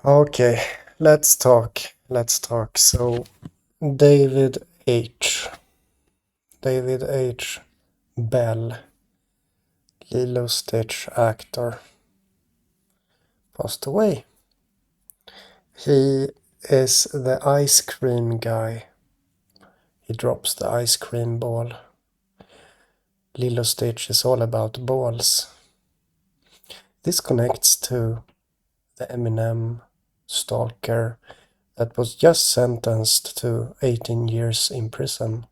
Okay, let's talk. So, David H. David H. Bell, Lilo Stitch actor, passed away. He is the ice cream guy. He drops the ice cream ball. Lilo Stitch is all about balls. This connects to the Eminem stalker that was just sentenced to 18 years in prison.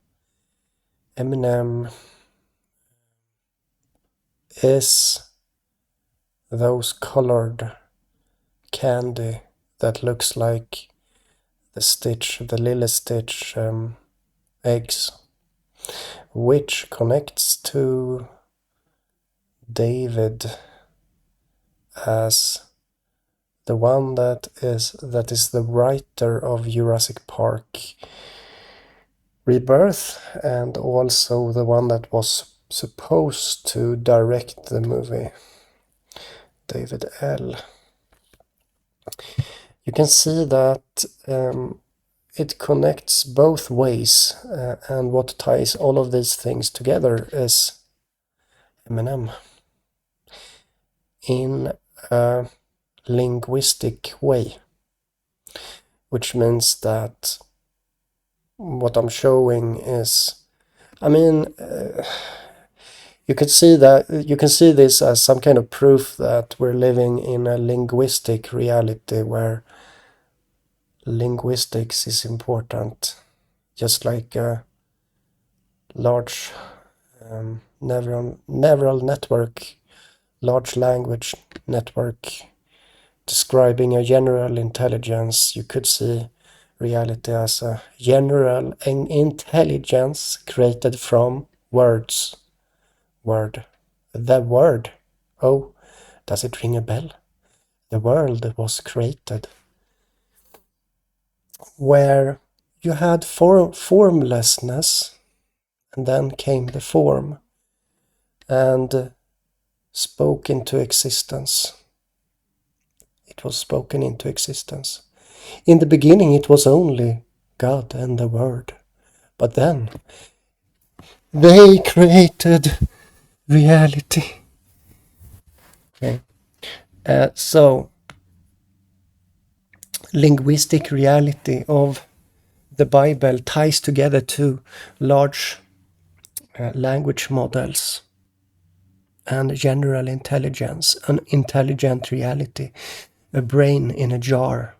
Eminem is those colored candy that looks like the Lily Stitch eggs, which connects to David as the one that is the writer of Jurassic Park Rebirth, and also the one that was supposed to direct the movie, David L. You can see that it connects both ways, and what ties all of these things together is Eminem in a linguistic way, which means that what I'm showing is, you can see this as some kind of proof that we're living in a linguistic reality where linguistics is important, just like a large neural network, large language network describing a general intelligence. You could see reality as a general intelligence created from words. The word. Oh, does it ring a bell? The world was created where you had formlessness, and then came the form and spoke into existence. It was spoken into existence. In the beginning it was only God and the Word, but then they created reality. Okay. So linguistic reality of the Bible ties together two large language models and general intelligence, an intelligent reality, a brain in a jar,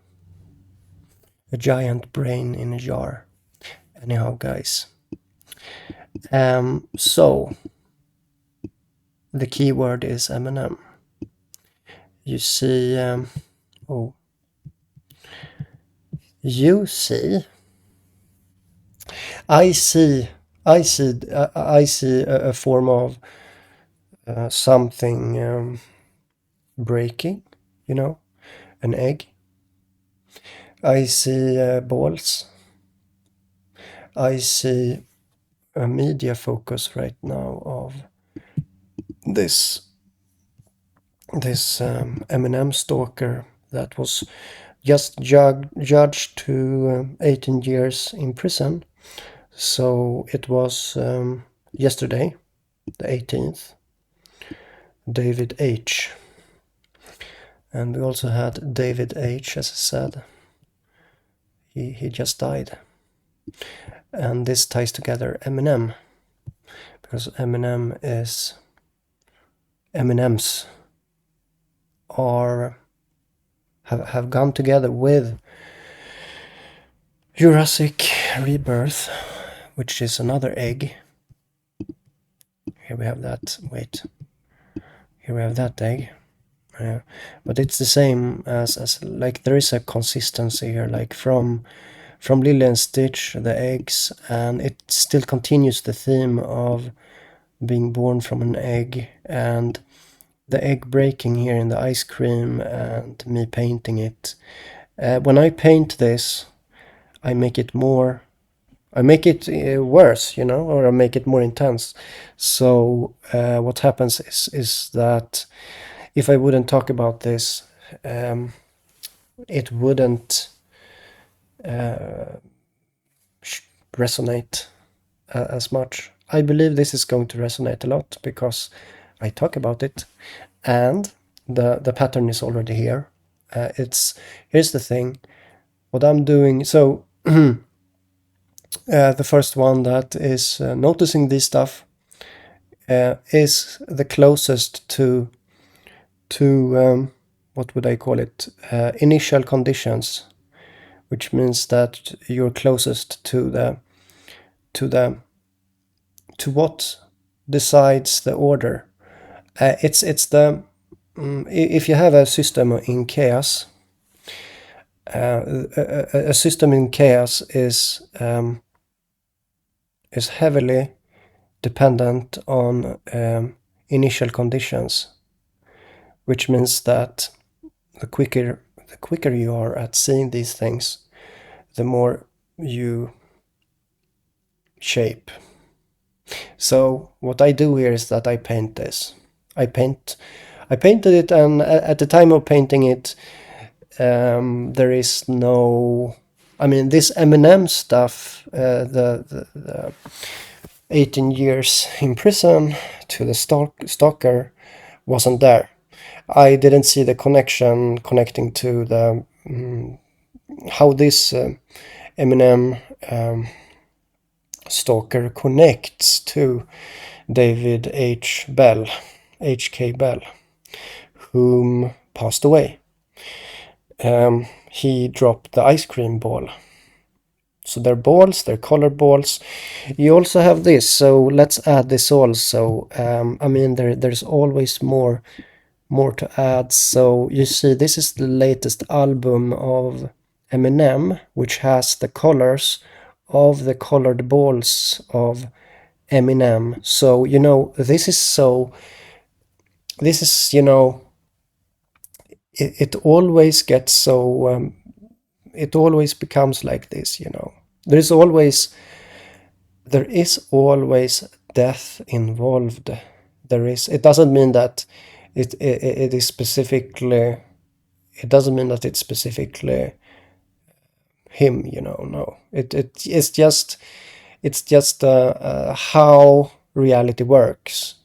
a giant brain in a jar. Anyhow, guys. So the keyword is Eminem. You see, I see a form of something breaking, an egg. I see balls. I see a media focus right now of this Eminem stalker that was just judged to 18 years in prison. So it was yesterday, the 18th, David H. And we also had David H, as I said. He just died. And this ties together Eminem, because Eminems have gone together with Jurassic Rebirth, which is another egg. Here we have that. Wait. Here we have that egg. But it's the same as like there is a consistency here, like from Lily and Stitch, the eggs, and it still continues the theme of being born from an egg, and the egg breaking here in the ice cream, and me painting it. When I paint this, I make it worse, or I make it more intense. So what happens is that if I wouldn't talk about this, it wouldn't resonate as much. I believe this is going to resonate a lot because I talk about it, and the pattern is already here. Here's the thing, what I'm doing. So the first one that is noticing this stuff is the closest to what would I call it? Initial conditions, which means that you're closest to what decides the order. It's the if you have a system in chaos, a system in chaos is heavily dependent on initial conditions, which means that the quicker you are at seeing these things, the more you shape. So what I do here is that I paint this. I painted it, and at the time of painting it, there is no. I mean, this Eminem stuff, the 18 years in prison to the stalker, wasn't there. I didn't see the connecting to the how this Eminem stalker connects to David H.K. Bell, whom passed away. He dropped the ice cream ball. So they're balls, they're colored balls. You also have this, so let's add this also. I mean, there's always more to add. So you see, this is the latest album of Eminem, which has the colors of the colored balls of Eminem. So, this is, it always gets so, it always becomes like this, There is always death involved. It doesn't mean that it is specifically, it doesn't mean that it's specifically him, no. It's just how reality works,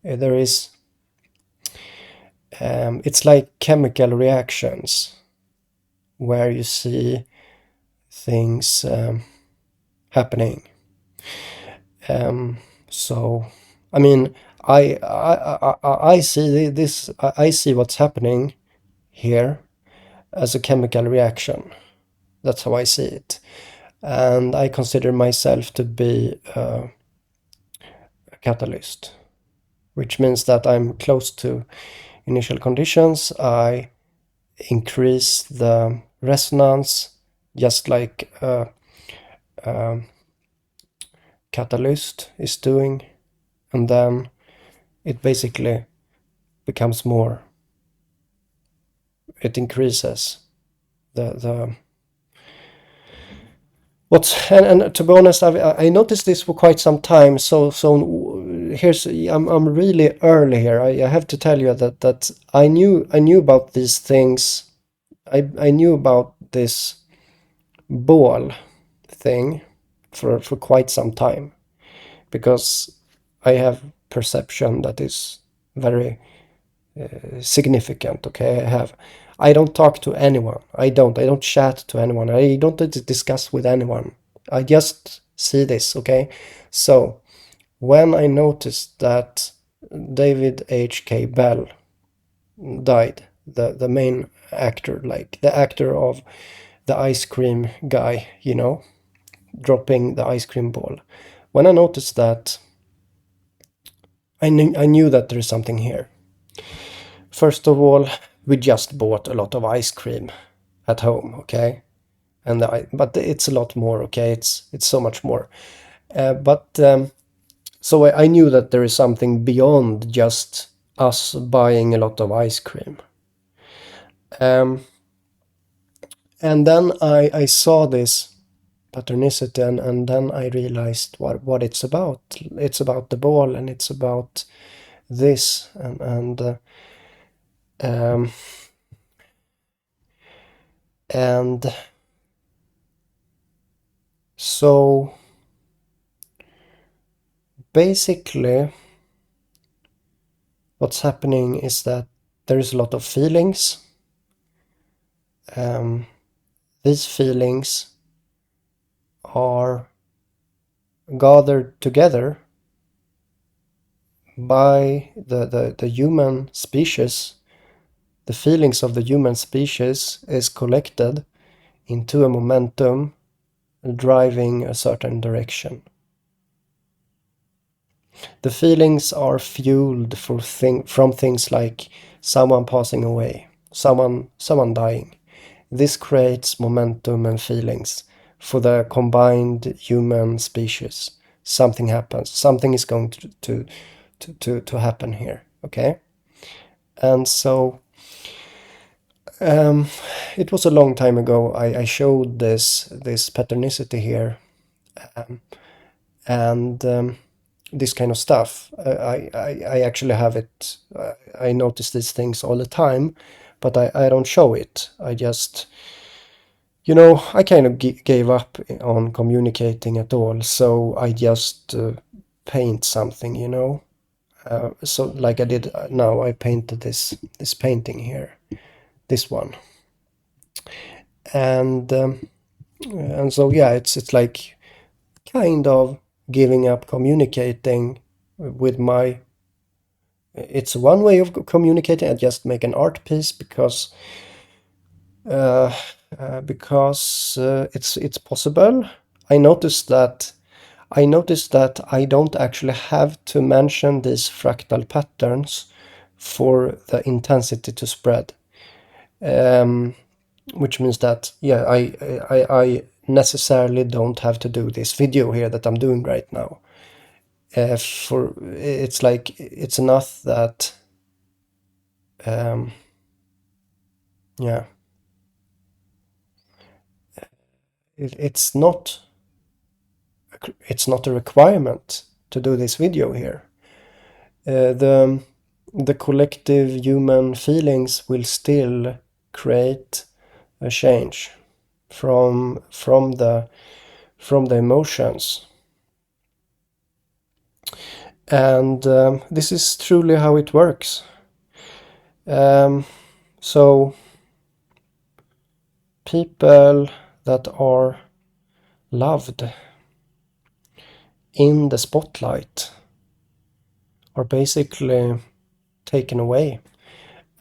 There is, it's like chemical reactions where you see things happening. So, I mean, I see this. I see what's happening here as a chemical reaction. That's how I see it, and I consider myself to be a catalyst, which means that I'm close to initial conditions. I increase the resonance, just like a catalyst is doing, and then it basically becomes more. It increases the what's and to be honest, I noticed this for quite some time. So here's I'm really early here. I have to tell you that I knew about these things. I knew about this ball thing for quite some time, because I have perception that is very significant. Okay, I don't talk to anyone. I don't chat to anyone. I don't discuss with anyone. I just see this. Okay, so when I noticed that David H.K. Bell died, the main actor, like the actor of the ice cream guy, dropping the ice cream ball. When I noticed that, I knew that there is something here. First of all, we just bought a lot of ice cream at home, okay? But it's a lot more, okay? It's so much more. So I knew that there is something beyond just us buying a lot of ice cream. And then I saw this patternicity, and then I realized what it's about. It's about the ball, and it's about this, and And so basically what's happening is that there is a lot of feelings. These feelings are gathered together by the human species. The feelings of the human species is collected into a momentum driving a certain direction. The feelings are fueled from things like someone passing away, someone dying. This creates momentum and feelings for the combined human species. Something happens. Something is going to happen here. Okay, and so it was a long time ago. I showed this patternicity here, and this kind of stuff. I actually have it. I notice these things all the time, but I don't show it. I just, I kind of gave up on communicating at all. So I just paint something. So like I did now, I painted this painting here, this one, and so yeah, it's like kind of giving up communicating with my. It's one way of communicating. I just make an art piece because it's possible. I noticed that I don't actually have to mention these fractal patterns for the intensity to spread. Which means that, yeah, I necessarily don't have to do this video here that I'm doing right now. It's like, it's enough that, yeah, it's not a requirement to do this video here. The collective human feelings will still create a change from the emotions, and this is truly how it works. So people that are loved in the spotlight are basically taken away,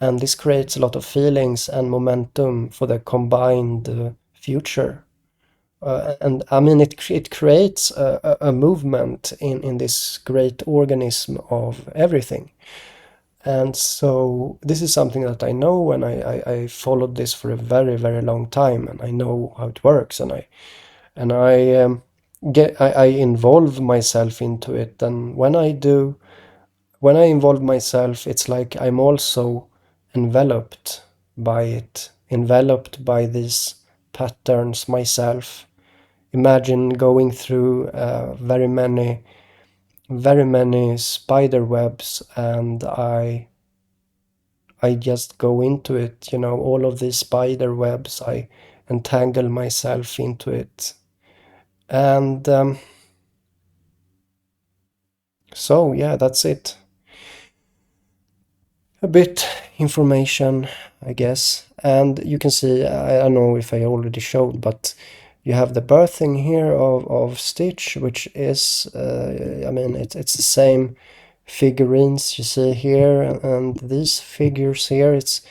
and this creates a lot of feelings and momentum for the combined future. And I mean, it creates a movement in this great organism of everything. And so this is something that I know, and I followed this for a very, very long time, and I know how it works, and I involve myself into it. And when I involve myself, it's like I'm also enveloped by it, enveloped by these patterns myself. Imagine going through very many spider webs, and I just go into it, all of these spider webs, I entangle myself into it. And so yeah, that's it. A bit information, I guess. And you can see, I don't know if I already showed, but you have the birthing here of Stitch, which is, I mean, it's the same figurines you see here, and these figures here, it's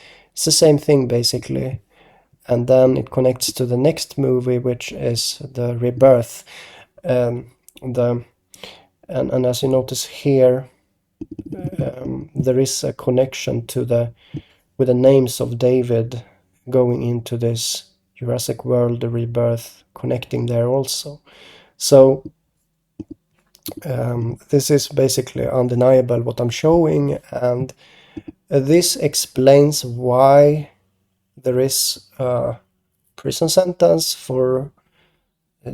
the same thing basically. And then it connects to the next movie, which is the rebirth. And as you notice here, there is a connection with the names of David going into this Jurassic World, the rebirth, connecting there also. So this is basically undeniable what I'm showing, and this explains why there is a prison sentence for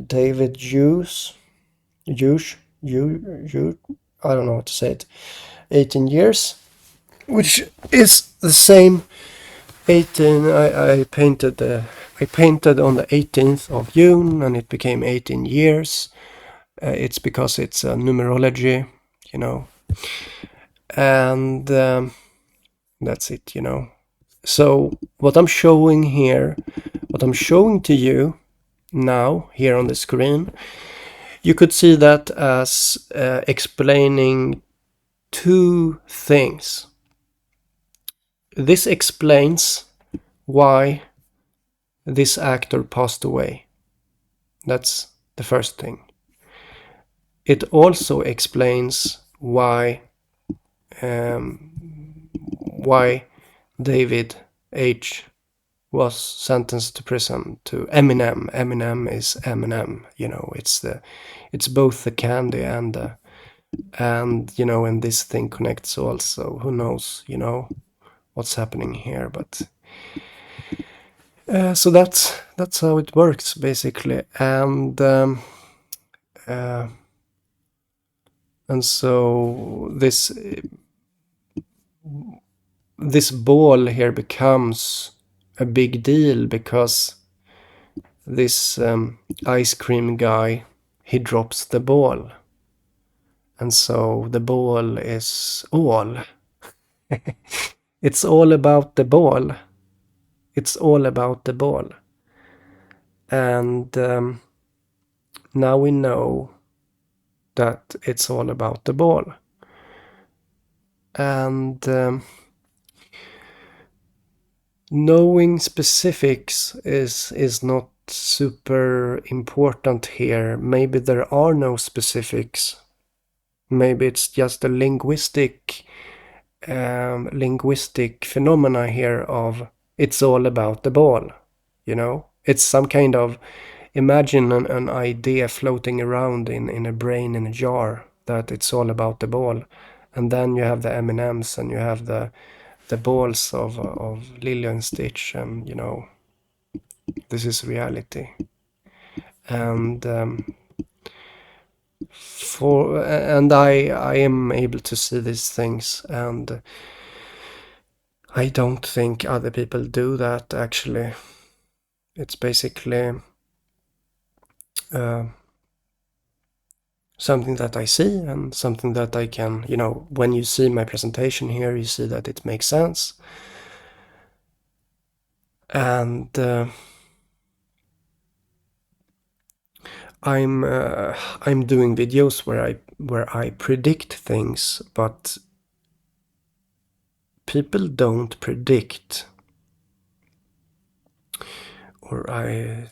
David Hughes, I don't know how to say it, 18 years, which is the same 18 I painted I painted on the 18th of June and it became 18 years. It's because it's a numerology, you know, and that's it, you know. So what I'm showing here, what I'm showing to you now here on the screen, you could see that as explaining two things. This explains why this actor passed away. That's the first thing. It also explains why David H was sentenced to prison to Eminem. Eminem is Eminem, you know. It's both the candy and you know, and this thing connects also. Who knows, you know, what's happening here? But so that's how it works basically, and so this ball here becomes a big deal because this ice cream guy, he drops the ball. And so the ball is all. It's all about the ball. It's all about the ball. And now we know that it's all about the ball. And knowing specifics is not super important here. Maybe there are no specifics. Maybe it's just a linguistic phenomena here of it's all about the ball, you know? It's some kind of, imagine an idea floating around in a brain in a jar that it's all about the ball. And then you have the M&Ms and you have the balls of Lilo and Stitch, and you know, this is reality. And I am able to see these things, and I don't think other people do that actually. It's basically something that I see and something that I can, you know, when you see my presentation here, you see that it makes sense. And I'm doing videos where I predict things, but people don't predict, or I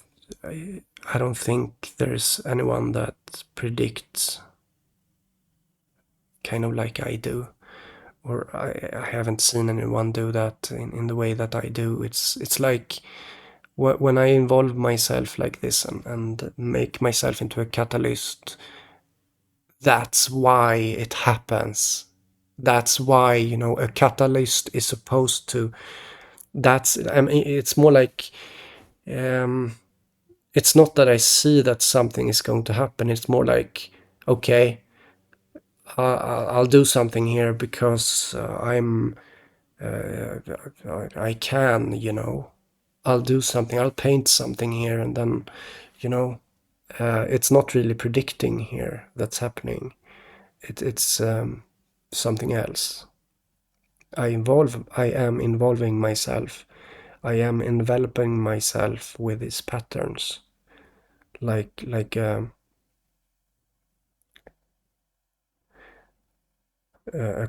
don't think there's anyone that predicts kind of like I do, or I haven't seen anyone do that in the way that I do. It's like when I involve myself like this and make myself into a catalyst, that's why it happens. That's why, you know, a catalyst is supposed to, I mean, it's more like, it's not that I see that something is going to happen. It's more like, okay, I'll do something here because I can, you know. I'll do something. I'll paint something here, and then, you know, it's not really predicting here that's happening. It's something else. I am involving myself. I am enveloping myself with these patterns, like uh, I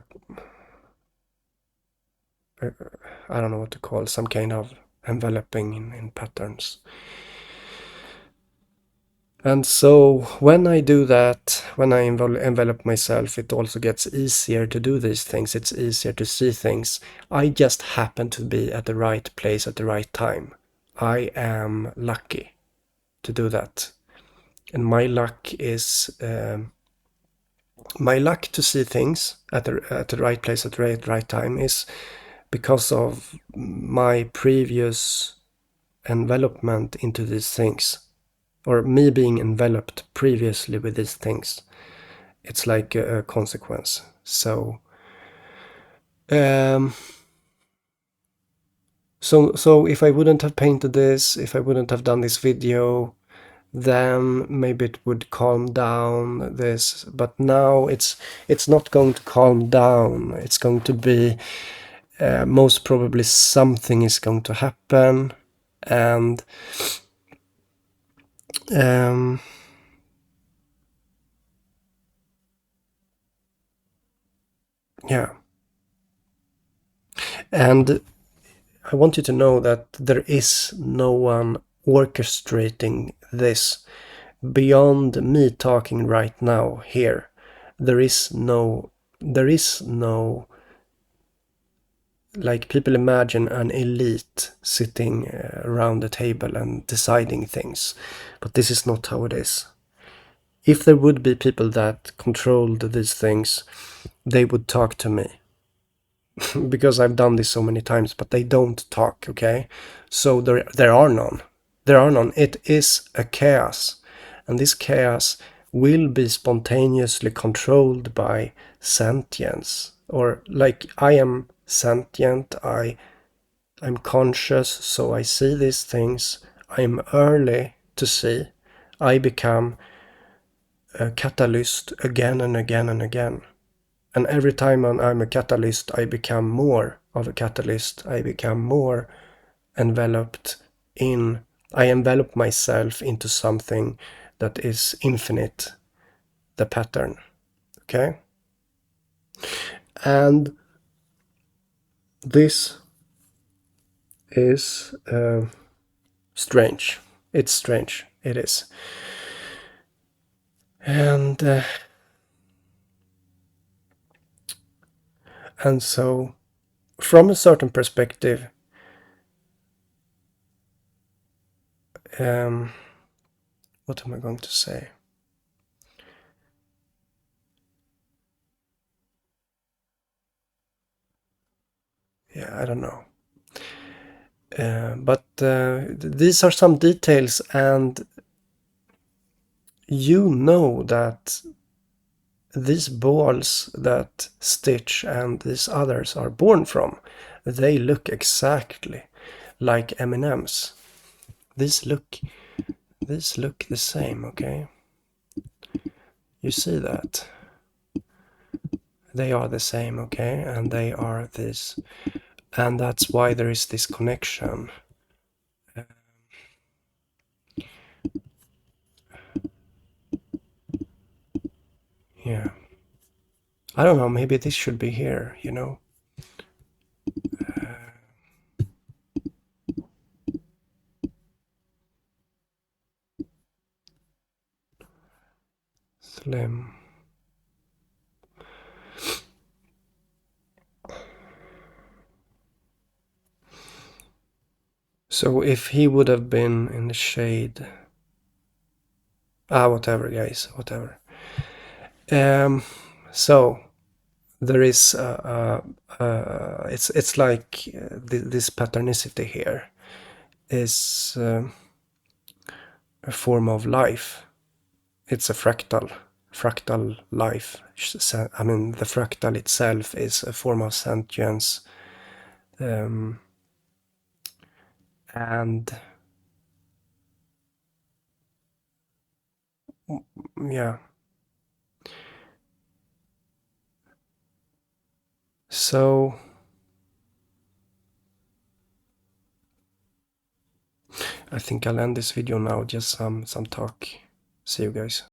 don't know what to call, some kind of enveloping in patterns. And so when I do that, when I envelop myself, it also gets easier to do these things. It's easier to see things. I just happen to be at the right place at the right time. I am lucky to do that. And my luck is my luck to see things at the right place at the right time is because of my previous envelopment into these things, or me being enveloped previously with these things. It's like a consequence. So So if I wouldn't have painted this, if I wouldn't have done this video, then maybe it would calm down this. But now it's not going to calm down. It's going to be most probably something is going to happen, and yeah. And I want you to know that there is no one orchestrating this beyond me talking right now here. There is no, like, people imagine an elite sitting around a table and deciding things, but this is not how it is. If there would be people that controlled these things, they would talk to me. Because I've done this so many times, but they don't talk, okay? So there are none. There are none. It is a chaos. And this chaos will be spontaneously controlled by sentience. Or like, I am sentient, I'm conscious, so I see these things. I'm early to see. I become a catalyst again and again and again. And every time I'm a catalyst, I become more of a catalyst. I become more enveloped in, I envelop myself into something that is infinite, the pattern. Okay? And this is strange. It's strange. It is. And so, from a certain perspective, what am I going to say? Yeah, I don't know. But these are some details, and you know that these balls that Stitch and these others are born from, they look exactly like M&Ms. These look the same, okay? You see that? They are the same, okay? And they are this. And that's why there is this connection. Yeah. I don't know, maybe this should be here, you know? Slim. So if he would have been in the shade... whatever, guys, whatever. So there is it's like this patternicity here is a form of life. It's a fractal life. I mean, the fractal itself is a form of sentience, and yeah. So I think I'll end this video now. Just some talk. See you guys.